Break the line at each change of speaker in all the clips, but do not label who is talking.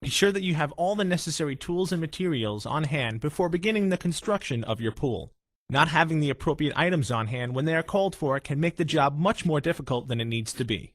Be sure that you have all the necessary tools and materials on hand before beginning the construction of your pool. Not having the appropriate items on hand when they are called for can make the job much more difficult than it needs to be.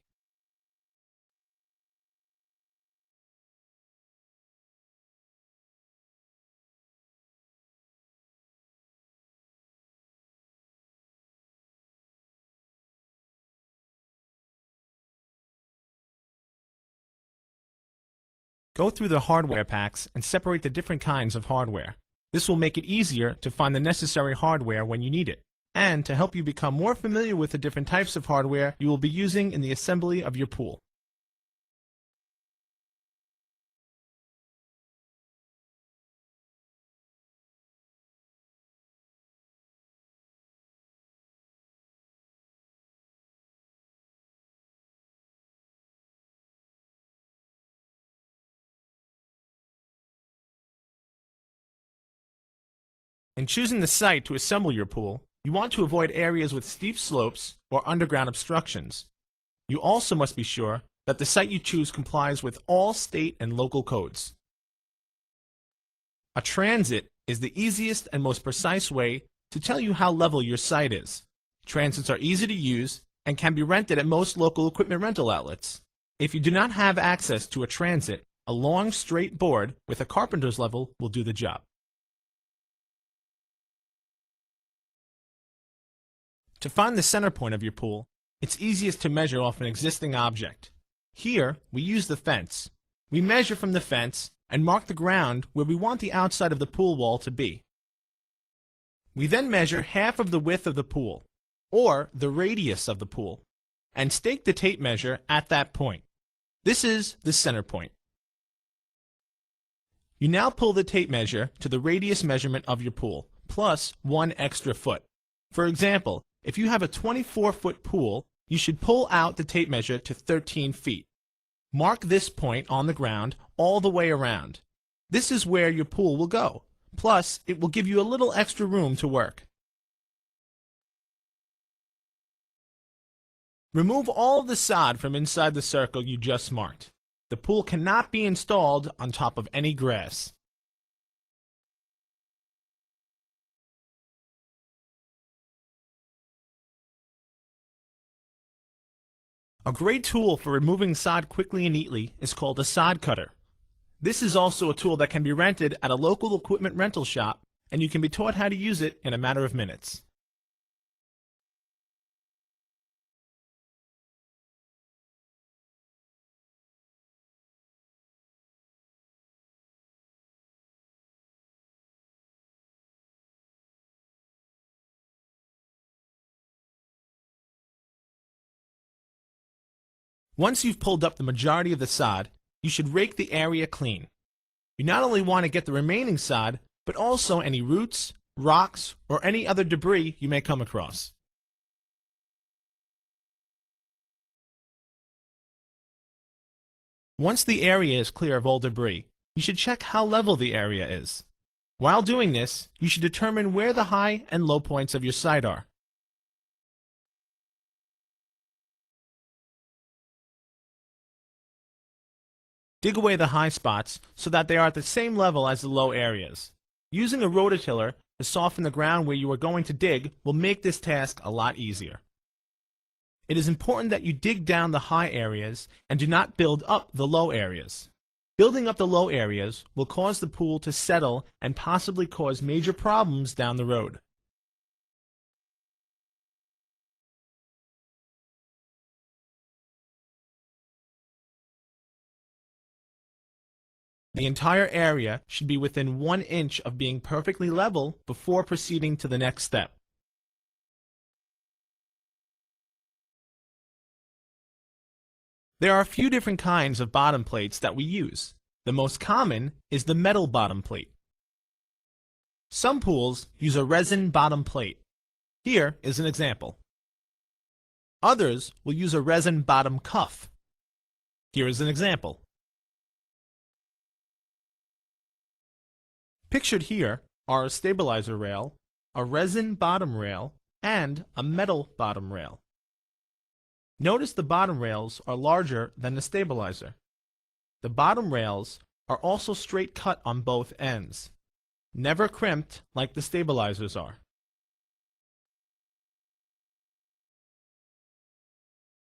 Go through the hardware packs and separate the different kinds of hardware. This will make it easier to find the necessary hardware when you need it, and to help you become more familiar with the different types of hardware you will be using in the assembly of your pool. In choosing the site to assemble your pool, you want to avoid areas with steep slopes or underground obstructions. You also must be sure that the site you choose complies with all state and local codes. A transit is the easiest and most precise way to tell you how level your site is. Transits are easy to use and can be rented at most local equipment rental outlets. If you do not have access to a transit, a long straight board with a carpenter's level will do the job. To find the center point of your pool, it's easiest to measure off an existing object. Here, we use the fence. We measure from the fence and mark the ground where we want the outside of the pool wall to be. We then measure half of the width of the pool, or the radius of the pool, and stake the tape measure at that point. This is the center point. You now pull the tape measure to the radius measurement of your pool, plus 1 extra foot. For example, if you have a 24-foot pool, you should pull out the tape measure to 13 feet. Mark this point on the ground all the way around. This is where your pool will go. Plus, it will give you a little extra room to work. Remove all of the sod from inside the circle you just marked. The pool cannot be installed on top of any grass. A great tool for removing sod quickly and neatly is called a sod cutter. This is also a tool that can be rented at a local equipment rental shop, and you can be taught how to use it in a matter of minutes. Once you've pulled up the majority of the sod, you should rake the area clean. You not only want to get the remaining sod, but also any roots, rocks, or any other debris you may come across. Once the area is clear of all debris, you should check how level the area is. While doing this, you should determine where the high and low points of your site are. Dig away the high spots so that they are at the same level as the low areas. Using a rototiller to soften the ground where you are going to dig will make this task a lot easier. It is important that you dig down the high areas and do not build up the low areas. Building up the low areas will cause the pool to settle and possibly cause major problems down the road. The entire area should be within 1 inch of being perfectly level before proceeding to the next step. There are a few different kinds of bottom plates that we use. The most common is the metal bottom plate. Some pools use a resin bottom plate. Here is an example. Others will use a resin bottom cuff. Here is an example. Pictured here are a stabilizer rail, a resin bottom rail, and a metal bottom rail. Notice the bottom rails are larger than the stabilizer. The bottom rails are also straight cut on both ends, never crimped like the stabilizers are.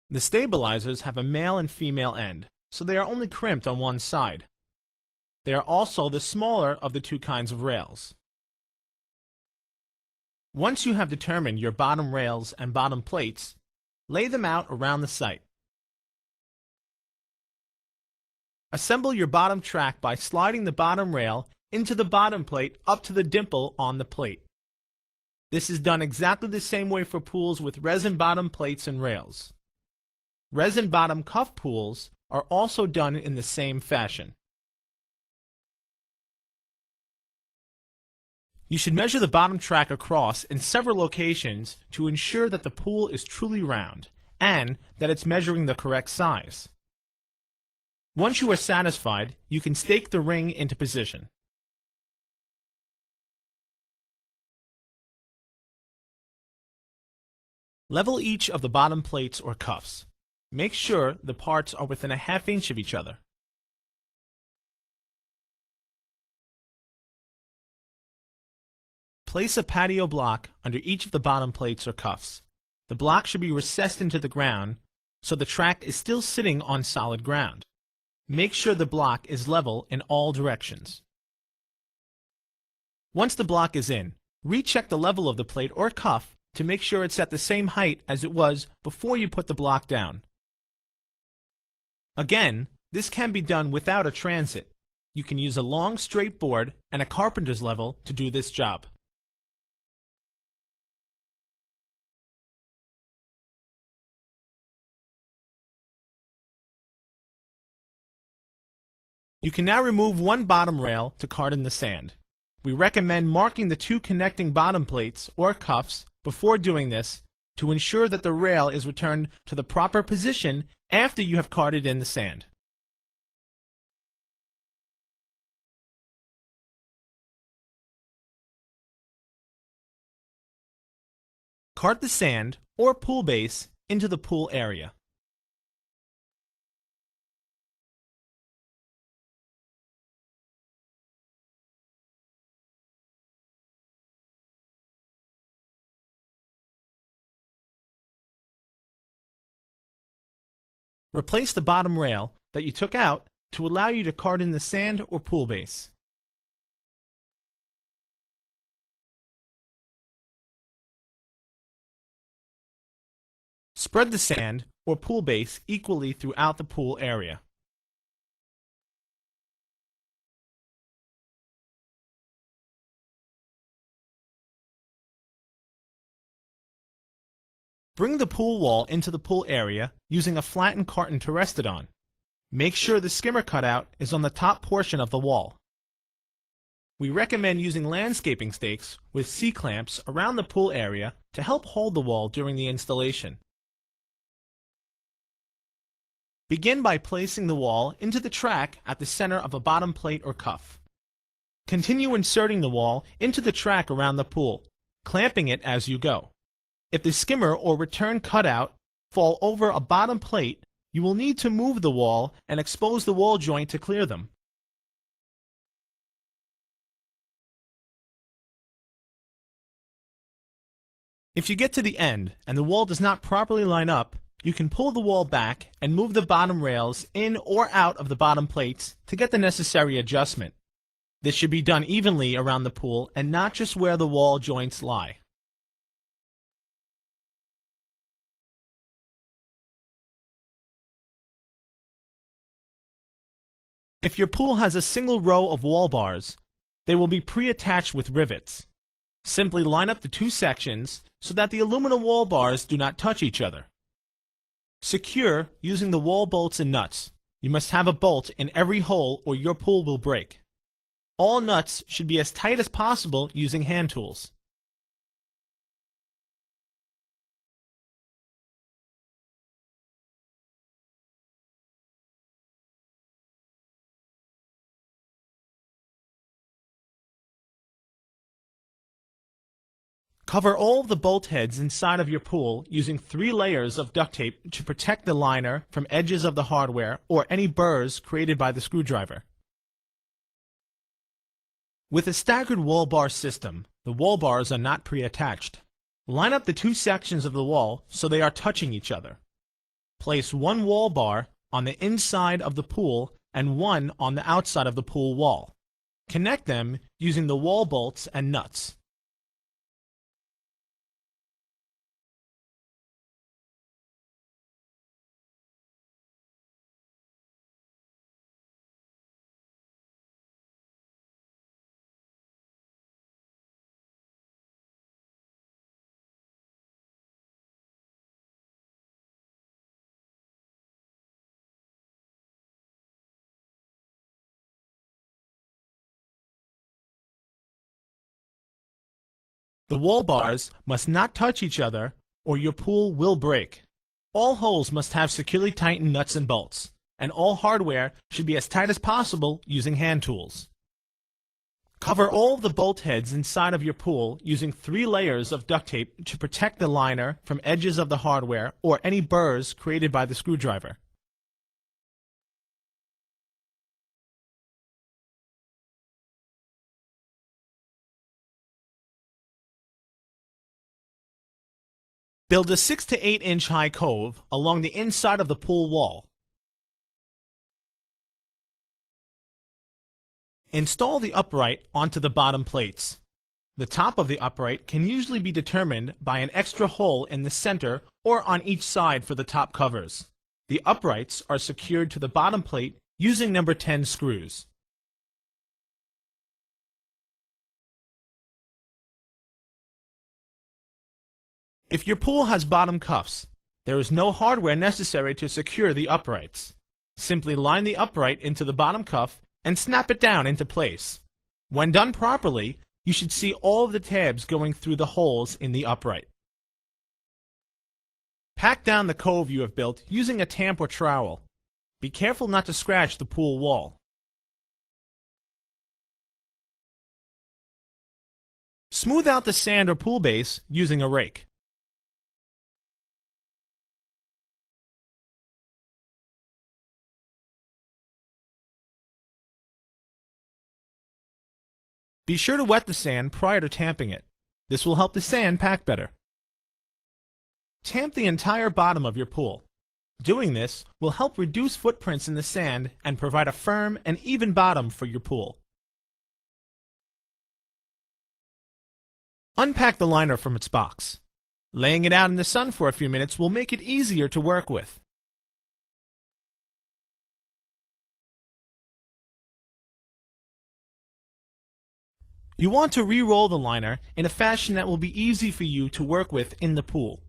The stabilizers have a male and female end, so they are only crimped on one side. They are also the smaller of the two kinds of rails. Once you have determined your bottom rails and bottom plates, lay them out around the site. Assemble your bottom track by sliding the bottom rail into the bottom plate up to the dimple on the plate. This is done exactly the same way for pools with resin bottom plates and rails. Resin bottom cuff pools are also done in the same fashion. You should measure the bottom track across in several locations to ensure that the pool is truly round and that it's measuring the correct size. Once you are satisfied, you can stake the ring into position. Level each of the bottom plates or cuffs. Make sure the parts are within a ½ inch of each other. Place a patio block under each of the bottom plates or cuffs. The block should be recessed into the ground so the track is still sitting on solid ground. Make sure the block is level in all directions. Once the block is in, recheck the level of the plate or cuff to make sure it's at the same height as it was before you put the block down. Again, this can be done without a transit. You can use a long straight board and a carpenter's level to do this job. You can now remove one bottom rail to cart in the sand. We recommend marking the two connecting bottom plates or cuffs before doing this to ensure that the rail is returned to the proper position after you have carted in the sand. Cart the sand or pool base into the pool area. Replace the bottom rail that you took out to allow you to cart in the sand or pool base. Spread the sand or pool base equally throughout the pool area. Bring the pool wall into the pool area using a flattened carton to rest it on. Make sure the skimmer cutout is on the top portion of the wall. We recommend using landscaping stakes with C-clamps around the pool area to help hold the wall during the installation. Begin by placing the wall into the track at the center of a bottom plate or cuff. Continue inserting the wall into the track around the pool, clamping it as you go. If the skimmer or return cutout fall over a bottom plate, you will need to move the wall and expose the wall joint to clear them. If you get to the end and the wall does not properly line up, you can pull the wall back and move the bottom rails in or out of the bottom plates to get the necessary adjustment. This should be done evenly around the pool and not just where the wall joints lie. If your pool has a single row of wall bars, they will be pre-attached with rivets. Simply line up the two sections so that the aluminum wall bars do not touch each other. Secure using the wall bolts and nuts. You must have a bolt in every hole or your pool will break. All nuts should be as tight as possible using hand tools. Cover all of the bolt heads inside of your pool using 3 layers of duct tape to protect the liner from edges of the hardware or any burrs created by the screwdriver. With a staggered wall bar system, the wall bars are not pre-attached. Line up the two sections of the wall so they are touching each other. Place one wall bar on the inside of the pool and one on the outside of the pool wall. Connect them using the wall bolts and nuts. The wall bars must not touch each other or your pool will break. All holes must have securely tightened nuts and bolts, and all hardware should be as tight as possible using hand tools. Cover all of the bolt heads inside of your pool using 3 layers of duct tape to protect the liner from edges of the hardware or any burrs created by the screwdriver. Build a 6 to 8 inch high cove along the inside of the pool wall. Install the upright onto the bottom plates. The top of the upright can usually be determined by an extra hole in the center or on each side for the top covers. The uprights are secured to the bottom plate using number 10 screws. If your pool has bottom cuffs, there is no hardware necessary to secure the uprights. Simply line the upright into the bottom cuff and snap it down into place. When done properly, you should see all of the tabs going through the holes in the upright. Pack down the cove you have built using a tamp or trowel. Be careful not to scratch the pool wall. Smooth out the sand or pool base using a rake. Be sure to wet the sand prior to tamping it. This will help the sand pack better. Tamp the entire bottom of your pool. Doing this will help reduce footprints in the sand and provide a firm and even bottom for your pool. Unpack the liner from its box. Laying it out in the sun for a few minutes will make it easier to work with. You want to re-roll the liner in a fashion that will be easy for you to work with in the pool.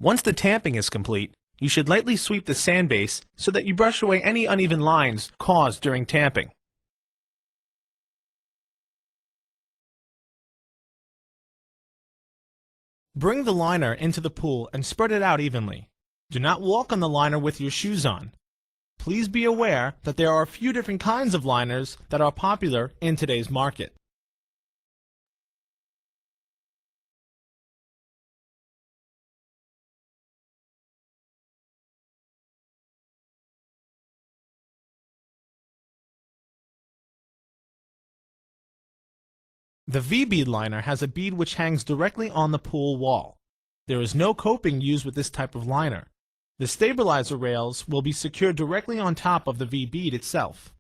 Once the tamping is complete, you should lightly sweep the sand base so that you brush away any uneven lines caused during tamping. Bring the liner into the pool and spread it out evenly. Do not walk on the liner with your shoes on. Please be aware that there are a few different kinds of liners that are popular in today's market. The V-bead liner has a bead which hangs directly on the pool wall. There is no coping used with this type of liner. The stabilizer rails will be secured directly on top of the V-bead itself.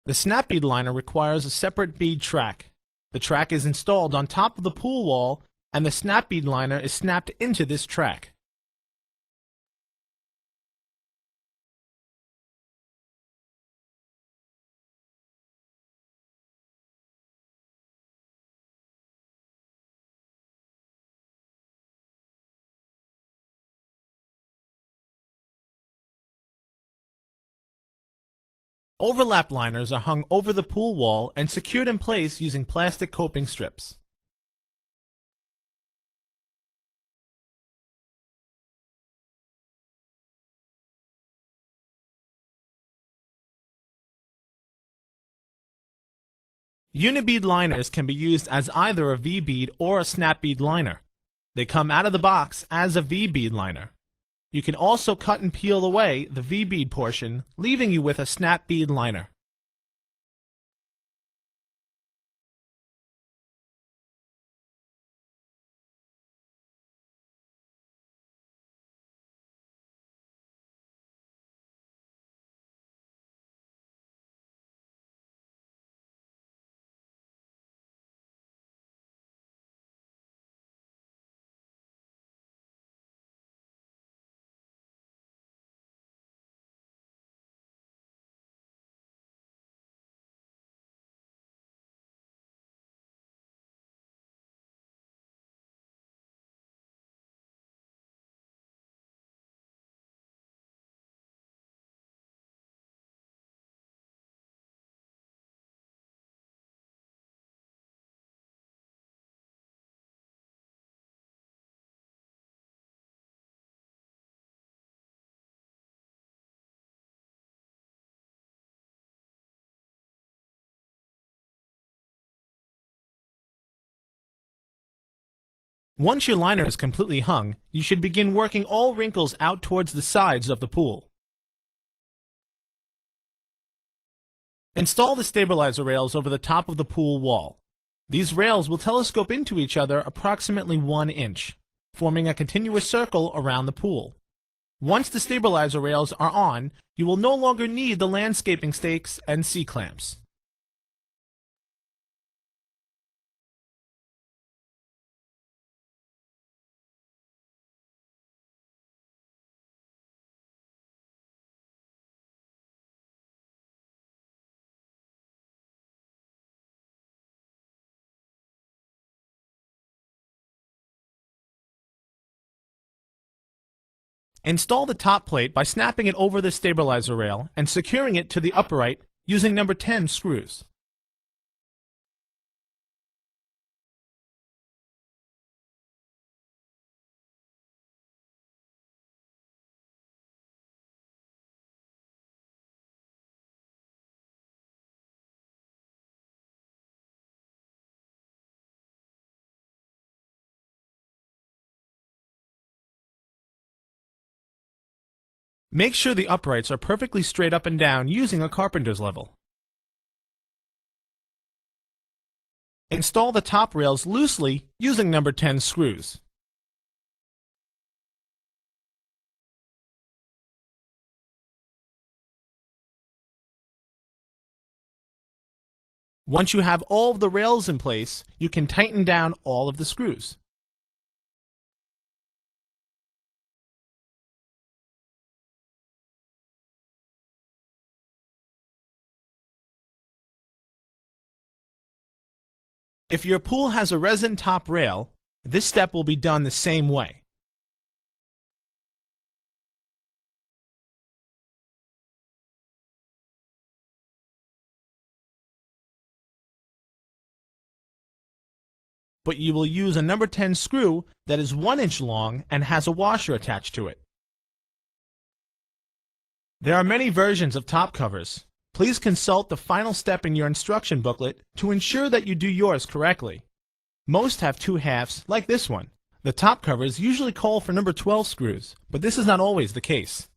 The snap bead liner requires a separate bead track. The track is installed on top of the pool wall and the snap bead liner is snapped into this track. Overlap liners are hung over the pool wall and secured in place using plastic coping strips. Unibead liners can be used as either a V-bead or a snap bead liner. They come out of the box as a V-bead liner. You can also cut and peel away the V-bead portion, leaving you with a snap bead liner. Once your liner is completely hung, you should begin working all wrinkles out towards the sides of the pool. Install the stabilizer rails over the top of the pool wall. These rails will telescope into each other approximately 1 inch, forming a continuous circle around the pool. Once the stabilizer rails are on, you will no longer need the landscaping stakes and C-clamps. Install the top plate by snapping it over the stabilizer rail and securing it to the upright using number 10 screws. Make sure the uprights are perfectly straight up and down using a carpenter's level. Install the top rails loosely using number 10 screws. Once you have all of the rails in place, you can tighten down all of the screws. If your pool has a resin top rail, this step will be done the same way. But you will use a number 10 screw that is 1 inch long and has a washer attached to it. There are many versions of top covers. Please consult the final step in your instruction booklet to ensure that you do yours correctly. Most have 2 halves, like this one. The top covers usually call for number 12 screws, but this is not always the case.